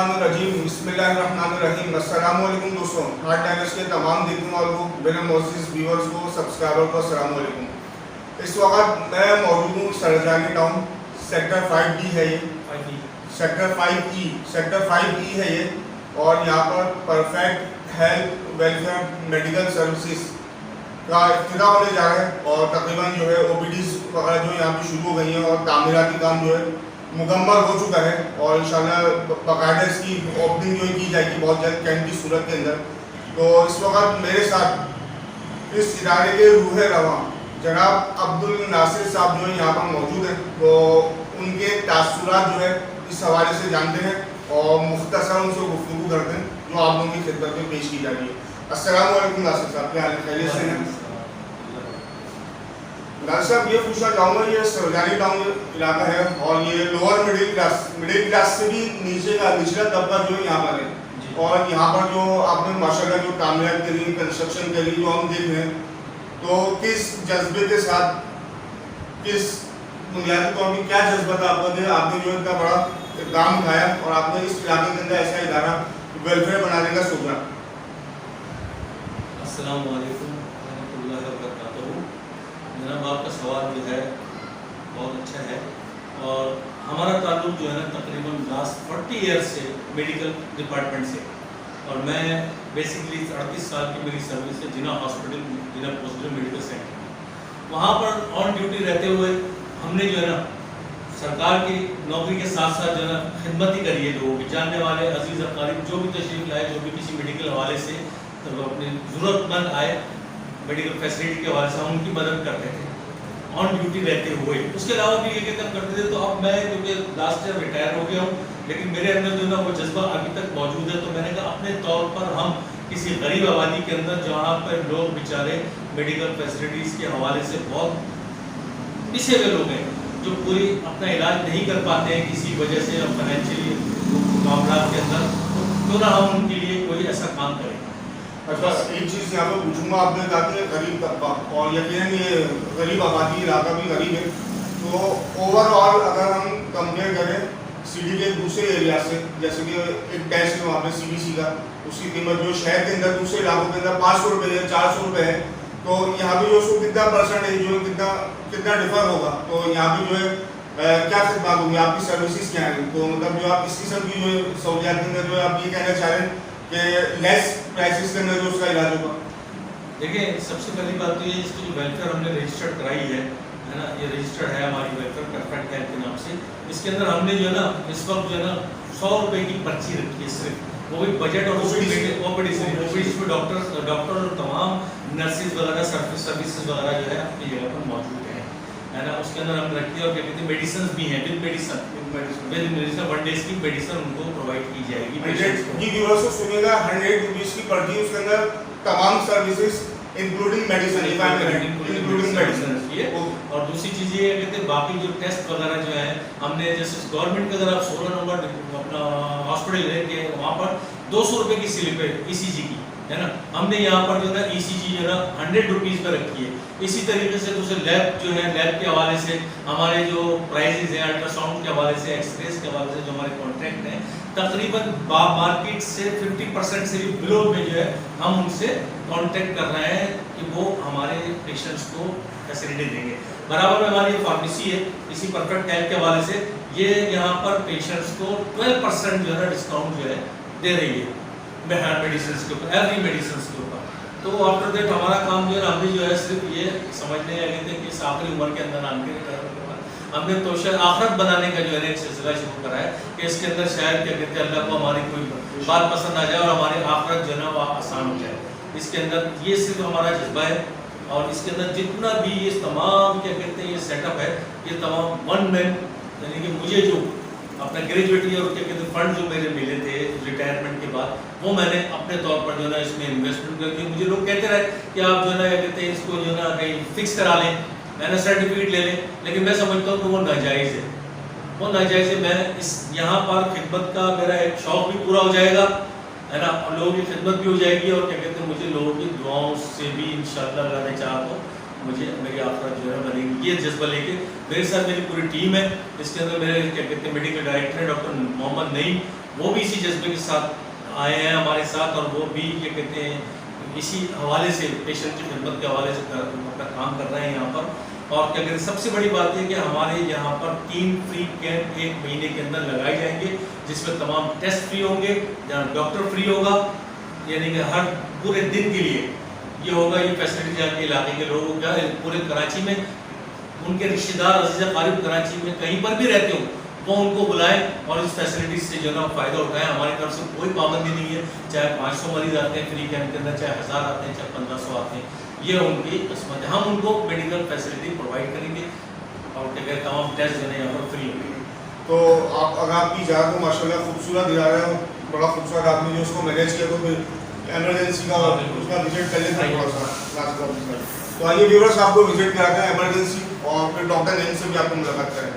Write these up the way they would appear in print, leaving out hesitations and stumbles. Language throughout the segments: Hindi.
मिनशैतानिर्रजीम बिस्मिल्लाहिर्रहमानिर्रहीम। अस्सलामु अलैकुम दोस्तों, हार्ट डायनेस के तमाम देखने वालों को, मेरे मोअज़्ज़िज़ व्यूअर्स को, सब्सक्राइबर को अस्सलामु अलैकुम। इस वक्त मैं मौजूद हूँ सरजानी टाउन, सेक्टर 5D है ये, सेक्टर 5E है ये। और यहाँ पर perfect health welfare medical services का इफ्तिताह होने जा रहा है और तकरीबन जो है OPDs वगैरह जो यहाँ पे शुरू हो गई हैं और तामीराती काम जो है मुकम्मल हो चुका है और इंशाल्लाह बाकायदा इसकी ओपनिंग जो की जाएगी बहुत जल्द कैंप की सूरत के अंदर। तो इस वक्त मेरे साथ इस इदारे के रूह रवां जनाब अब्दुल नासिर साहब जो है यहाँ पर मौजूद हैं, तो उनके तासुरात जो है इस हवाले से जानते हैं और मुख्तसर उनसे गुफ्तगू करते हैं जो आप लोगों की खिदमत में पेश की जा रही है। अस्सलाम वालेकुम नासिर साहब, क्या हाल है, खैरियत से हैं? नासिर साहब ये पूछना चाहूँगा, ये सरजानी टाउन इलाका है और ये लोअर मिडिल क्लास से भी नीचे का निचला तबका जो है यहाँ पर है और यहाँ पर जो आपने माशाल्लाह जो तामीरात करी, कंस्ट्रक्शन करी जो हम देख रहे हैं, तो किस जज्बे के साथ, किस बुनियादी तौर पर क्या जज्बा था आपने जो इतना बड़ा इक़दाम उठाया और आपने इस इलाके के अंदर ऐसा इदारा वेलफेयर बनाने का सोचा? अस्सलाम वालेकुम रहमतुल्लाहि व बरकातहू। जनाब आपका सवाल जो है बहुत अच्छा है और हमारा ताल्लुक़ जो है ना तकरीबन लास्ट 40 ईयर्स से मेडिकल डिपार्टमेंट से, और मैं बेसिकली 38 साल की मेरी सर्विस है जिना हॉस्पिटल, जिना पोस्ट मेडिकल सेंटर। वहाँ पर ऑन ड्यूटी रहते हुए हमने जो है ना सरकार की नौकरी के साथ साथ जो है ना खिदमत ही करी है। लोगों की जानने वाले अजीज़ अकारीब जो भी तशरीफ़ लाए, जो भी किसी मेडिकल हवाले से तो अपने ज़रूरतमंद आए मेडिकल फैसिलिटी के हवाले से हम उनकी मदद करते थे ऑन ड्यूटी रहते हुए। उसके अलावा भी ये काम करते थे। तो अब मैं क्योंकि लास्ट ईयर रिटायर हो गया हूँ, लेकिन मेरे अंदर जो ना वो जज्बा अभी तक मौजूद है। तो मैंने कहा अपने तौर पर हम किसी गरीब आबादी के अंदर जहाँ पर लोग बेचारे मेडिकल फैसिलिटीज़ के हवाले से बहुत पिछे हुए लोग हैं, जो पूरी अपना इलाज नहीं कर पाते हैं किसी वजह से फाइनेंशियली मामला के अंदर, तो क्यों ना हम उनके लिए कोई ऐसा काम करें। अच्छा, एक चीज़ यहाँ पर पूछूंगा, आपने कहा कि गरीब तबका और यकीनन ये गरीब आबादी इलाका भी गरीब है, तो ओवरऑल अगर हम कंपेयर करें सिटी के दूसरे एरिया से, जैसे कि एक टेस्ट है वहाँ पे CBC का, उसकी कीमत जो शहर के अंदर दूसरे इलाकों के अंदर 500 रुपये है, 400 रुपये है, तो यहाँ पे जो उसको कितना परसेंटेज जो कितना डिफर होगा, तो यहाँ पे जो है क्या खिदमत होगी, आपकी सर्विसेज क्या है? तो मतलब जो आप इस किस्म की जो सहूलियात के अंदर जो आप ये कहना चाह रहे हैं कि लेस प्राइसेस के अंदर जो उसका इलाज होगा? देखिए, सबसे पहली बात तो ये इसकी जो वेलफेयर हमने रजिस्टर्ड कराई है ना, ये रजिस्टर्ड है हमारी वेलफेयर परफेक्ट हेल्थ के नाम से। इसके अंदर हमने जो है ना इस वक्त जो है ना 100 रुपये की पर्ची रखी है सिर्फ, वो भी बजट और OPD इसमें डॉक्टर और तमाम नर्सेज वगैरह सर्विसेज वगैरह जो है अपनी जगह पर मौजूद है ना। उसके अंदर हम रखी है और क्या कहते हैं मेडिसिन भी हैं, विद मेडिसिन 1 डेज की मेडिसिन उनको प्रोवाइड की जाएगी। जी व्यूअर्स को सुनिएगा, 100 रुपीज़ की पर्ची, उसके अंदर तमाम सर्विसेज इंक्लूडिंग मेडिसिन और दूसरी चीज़ ये कहते हैं बाकी जो टेस्ट वगैरह जो है हमने, जैसे गवर्नमेंट का अगर आप 16 नंबर अपना हॉस्पिटल है कि वहाँ पर 200 रुपये की स्लिप है ECG की, है ना। हमने यहाँ पर जो है ना ECG जो है ना 100 रुपीज़ पर रखी है। इसी तरीके से दूसरे लैब जो है, लैब के हवाले से हमारे जो प्राइजेज हैं अल्ट्रासाउंड के हवाले से, एक्सरेज के हवाले से जो हमारे कॉन्ट्रैक्ट हैं, तकरीबन मार्केट से 50% से भी बिलो में जो है हम उनसे कॉन्टैक्ट कर रहे हैं कि वो हमारे पेशेंट्स को फैसिलिटी देंगे। बराबर में हमारी फार्मेसी है, इसी परफेक्ट हेल्थ के हवाले से ये यहाँ पर पेशेंट्स को 12% जो है डिस्काउंट जो है दे रही है मेडिसिन के ऊपर, एवरी मेडिसिन के ऊपर। तो आफ्टर दैट हमारा काम जो है हमने जो है सिर्फ ये समझने लगे थे कि इस आखिरी उम्र के अंदर हमने तोशा आखरत बनाने का जो है एक सिलसिला शुरू करा है कि इसके अंदर शायद क्या कहते हैं अल्लाह को हमारी कोई बात पसंद आ जाए और हमारी आखरत जो है वो आसान हो जाए। इसके अंदर ये सिर्फ हमारा जज्बा है और इसके अंदर जितना भी ये तमाम क्या कहते हैं ये सेटअप है, ये तमाम 1 मैन, यानी कि मुझे जो अपना ग्रेजुएटी और क्या कहते हैं फंड जो मेरे मिले थे रिटायरमेंट के बाद, वो मैंने अपने तौर पर जो है ना इसमें इन्वेस्टमेंट करके, मुझे लोग कहते रहे कि आप जो है ना क्या कहते हैं इसको जो है ना कहीं फिक्स करा लें, मैंने सर्टिफिकेट ले लें, लेकिन मैं समझता हूँ कि वो नाजायज़ है, वो नाजायज़ है। मैं इस यहाँ पर खिदमत का मेरा एक शौक़ भी पूरा हो जाएगा, है ना, और लोगों की खिदमत भी हो जाएगी और क्या कहते हैं मुझे लोगों की दुआओं से भी इंशाअल्लाह अल्लाह ने चाहा तो मुझे मेरी आखिरत जो है बनेगी। ये जज्बा लेके मेरे साथ मेरी पूरी टीम है। इसके अंदर मेरे क्या कहते हैं मेडिकल डायरेक्टर है डॉक्टर मोहम्मद नईम, वो भी इसी जज्बे के साथ आए हैं हमारे साथ, और वो भी ये कहते हैं इसी हवाले से पेशेंट की खिदमत के हवाले से अपना काम कर रहे हैं यहाँ पर। और क्या कहते हैं, सबसे बड़ी बात है कि हमारे यहाँ पर 3 फ्री कैंप 1 महीने के अंदर लगाए जाएंगे, जिसमें तमाम टेस्ट फ्री होंगे, जहाँ डॉक्टर फ्री होगा, यानी कि हर पूरे दिन के लिए ये होगा। ये फैसिलिटी जहाँ के इलाके के लोगों का पूरे कराची में उनके रिश्तेदार अजीज़ा क़रीब कराची में कहीं पर भी रहते हो, वो उनको बुलाएं और इस फैसिलिटीज से जो ना फ़ायदा उठाएं। हमारी तरफ से कोई पाबंदी नहीं है, चाहे 500 मरीज आते हैं फ्री कैंप के अंदर, चाहे 1000 आते हैं, चाहे 1500 आते हैं, ये उनकी किस्मत है। हम उनको मेडिकल फैसिलिटी प्रोवाइड करेंगे और क्या कहते तमाम टेस्ट जो है यहाँ पर फ्री होंगे। तो आप अगर आपकी जगह को माशाल्लाह खूबसूरत दिखा रहे हो, बड़ा खूबसूरत आपने जो उसको मैनेज किया, तो फिर एमरजेंसी का उसका विजिट कर लेते हैं थोड़ा सा। तो आइए व्यूअर्स आपको विजिट कराते हैं एमरजेंसी, और फिर डॉक्टर नईम से भी आपको मुलाकात करें।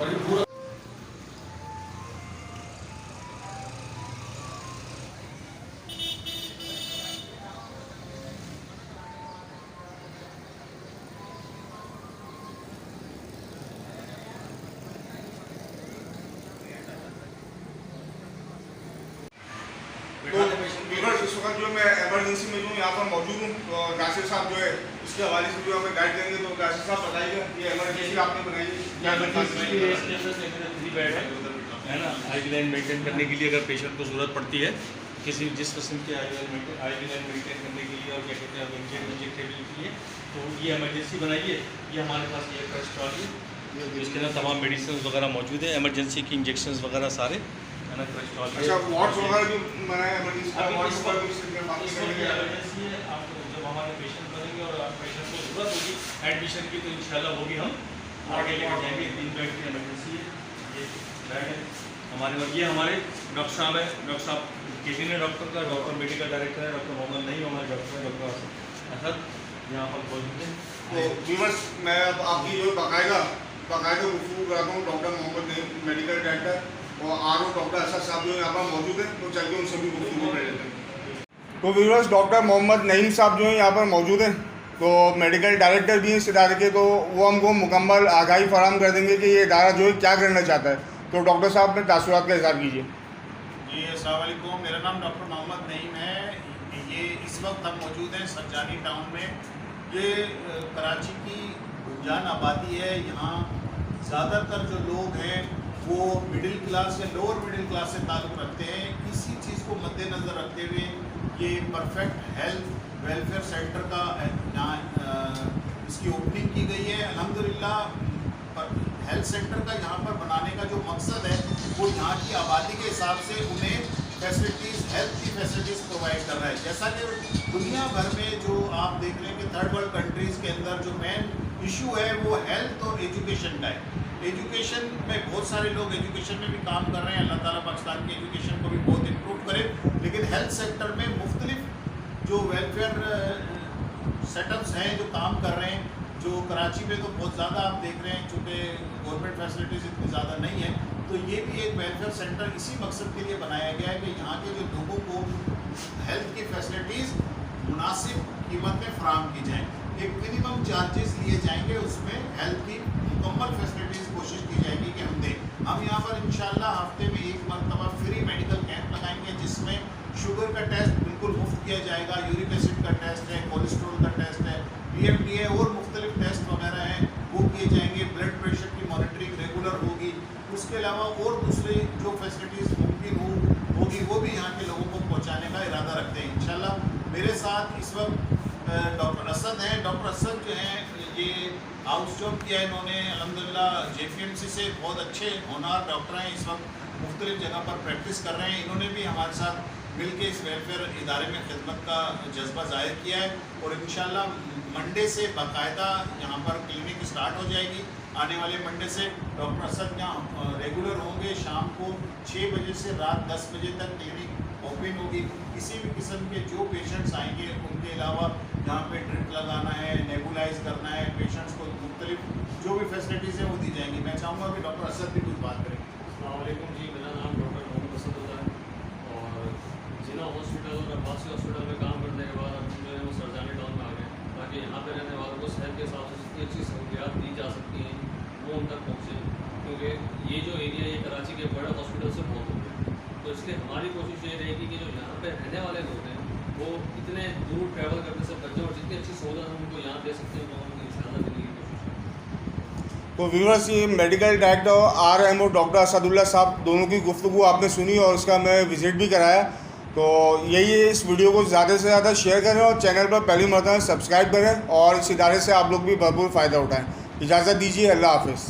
और ये पूरा तो व्यूअर्स इस वक्त जो मैं एमरजेंसी में हूँ, यहाँ पर मौजूद हूँ, तो नासिर साहब जो है इसके हवाले से जो हमें गाइड करेंगे। तो नासिर साहब बताइए, ये एमरजेंसी आपने बनाई है, क्या फ्री बेड है ना, आईवी मेंटेन करने के लिए अगर पेशेंट को ज़रूरत पड़ती है किसी जिस किस्म के आईवी लाइन मेंटेन करने के लिए, और क्या कहते हैं इंजेक्टेबल के लिए, तो ये एमरजेंसी बनाई है। ये हमारे पास ये टेस्ट ट्रॉली है, इसके अंदर तमाम मेडिसिन वगैरह मौजूद है, एमरजेंसी की इंजेक्शन वगैरह सारे है ना। टेस्ट ट्रॉली अच्छा, वार्ड्स वगैरह भी बनाया एमरजेंसी का, वार्ड्स वगैरह भी एमरजेंसी है। आप जब हमारे पेशेंट बनेंगे और पेशेंट को ज़रूरत होगी एडमिशन की, तो इंशाल्लाह वो भी हम आगे लेकर जाएंगे। 3 बेड की एमरजेंसी है, ये बेड है हमारे पास। ये हमारे डॉक्टर साहब है, डॉक्टर साहब कैबिनेट डॉक्टर का, डॉक्टर मेडिकल डायरेक्टर है डॉक्टर मोहम्मद नहीं, हमारे डॉक्टर है डॉक्टर असद यहाँ पर मौजूद है। तो व्यूअर्स मैं अब आपकी जो बाकायदा गुफ्तगू कराता हूँ डॉक्टर मोहम्मद नहीं, मेडिकल डायरेक्टर, और आर ओ डॉक्टर असद साहब जो यहाँ पर मौजूद है, तो चलिए उनसे भी गुफ्तगू कर लेते हैं। तो व्यूअर्स डॉक्टर मोहम्मद नईम साहब जो है यहाँ पर मौजूद हैं, तो मेडिकल डायरेक्टर भी हैं इस इदारे के, तो वो हमको मुकम्मल आगाही फराहम कर देंगे कि ये इदारा जो है क्या करना चाहता है। तो डॉक्टर साहब अपने तासुरात का इज़हार कीजिए। जी अस्सलाम वालेकुम, मेरा नाम डॉक्टर मोहम्मद नईम है। ये इस वक्त हम मौजूद हैं सरजानी टाउन में। ये कराची की बुनियाद आबादी है। यहाँ ज़्यादातर जो लोग हैं वो मिडिल क्लास या लोअर मिडिल क्लास से ताल्लुक़ रखते हैं। इसी चीज़ को मद्देनज़र रखते हुए ये परफेक्ट हेल्थ वेलफेयर सेंटर का यहाँ इसकी ओपनिंग की गई है। अल्हम्दुलिल्लाह हेल्थ सेंटर का यहाँ पर बनाने का जो मकसद है वो यहाँ की आबादी के हिसाब से उन्हें फैसिलिटीज़, हेल्थ की फैसिलिटीज़ प्रोवाइड कर रहा है। जैसा कि दुनिया भर में जो आप देख रहे हैं कि थर्ड वर्ल्ड कंट्रीज़ के अंदर जो मेन इशू है वो हेल्थ और एजुकेशन का है। एजुकेशन में बहुत सारे लोग एजुकेशन में भी काम कर रहे हैं, अल्लाह ताला पाकिस्तान की एजुकेशन को भी बहुत इम्प्रूव करे, लेकिन हेल्थ सेक्टर में मुख्तलिफ जो वेलफेयर सेटअप्स हैं जो काम कर रहे हैं, जो कराची में तो बहुत ज़्यादा आप देख रहे हैं, चूँकि गवर्नमेंट फैसिलिटीज़ इतनी ज़्यादा नहीं है, तो ये भी एक वेलफेयर सेंटर इसी मकसद के लिए बनाया गया है कि यहाँ के जो लोगों को हेल्थ की फैसिलिटीज़ मुनासिब कीमत में फ़राहम की जाएँ। एक मिनिमम चार्जेस लिए जाएंगे, उसमें हेल्थ की मुकम्मल फैसिलिटीज़ कोशिश की जाएगी कि हम दें। हम यहाँ पर इंशाल्लाह हफ्ते में 1 मरतबा फ्री मेडिकल कैंप लगाएंगे, जिसमें शुगर का टेस्ट बिल्कुल मुफ्त किया जाएगा, यूरिक एसिड का टेस्ट है, कोलेस्ट्रॉल का टेस्ट है, PMD है, और मुख्तलिफ टेस्ट वगैरह हैं वो किए जाएंगे। ब्लड प्रेशर की मॉनिटरिंग रेगुलर होगी। उसके अलावा और दूसरे जो फैसिलिटीज़ मुमकिन होगी वो भी यहाँ के लोगों को पहुँचाने का इरादा रखते हैं इंशाल्लाह। मेरे साथ इस वक्त डॉक्टर असद हैं। डॉक्टर असद जो हैं ये हाउस जॉब किया है इन्होंने, अल्हम्दुलिल्लाह JPMC से बहुत अच्छे होनहार डॉक्टर हैं, इस वक्त मुख्तलिफ जगह पर प्रैक्टिस कर रहे हैं। इन्होंने भी हमारे साथ मिलके इस वेलफेयर इदारे में खिदमत का जज्बा ज़ाहिर किया है, और इंशाल्लाह मंडे से बाकायदा यहाँ पर क्लिनिक स्टार्ट हो जाएगी। आने वाले मंडे से डॉक्टर असद यहाँ रेगुलर होंगे। शाम को 6 बजे से रात 10 बजे तक क्लिनिक ओपन होगी। किसी भी किस्म के जो पेशेंट्स आएंगे उनके अलावा यहाँ पे ड्रिप लगाना है, नेबुलाइज करना है, पेशेंट्स को मुख्तलिफ जो भी फैसिलिटीज़ हैं वो दी जाएंगी। मैं चाहूँगा कि डॉक्टर असद भी कुछ बात करें। अस्सलाम वालेकुम जी, मेरा नाम डॉक्टर मोहम्मद असद होता है, और जिना हॉस्पिटल और अब्बासी हॉस्पिटल में काम करने के बाद अब जो है वो सरजानी टाउन में आ गए, ताकि यहाँ पे रहने वालों को सेहत के हिसाब से जितनी अच्छी सहूलियात दी जा सकती हैं वो उन तक पहुँचे, क्योंकि ये जो एरिया ये कराची के बड़े हॉस्पिटल से बहुत दूर है। तो इसलिए हमारी कोशिश ये रहेगी कि जो यहाँ पे रहने वाले लोग हैं वो इतने दूर ट्रैवल करने से बचें और जितनी अच्छी सहूलत हम उनको यहाँ दे सकते हैं तो उनको इंशाल्लाह देने की कोशिश करें। तो व्यूअर्स, ये medical director RMO doctor Asadullah साहब दोनों की गुफ्तगू आपने सुनी और उसका मैं विज़िट भी कराया। तो यही है, इस वीडियो को ज़्यादा से ज़्यादा शेयर करें और चैनल पर पहली मरतबा सब्सक्राइब करें और इस इदारे से आप लोग भी भरपूर फ़ायदा उठाएँ। इजाज़त दीजिए, अल्लाह हाफ़िज़।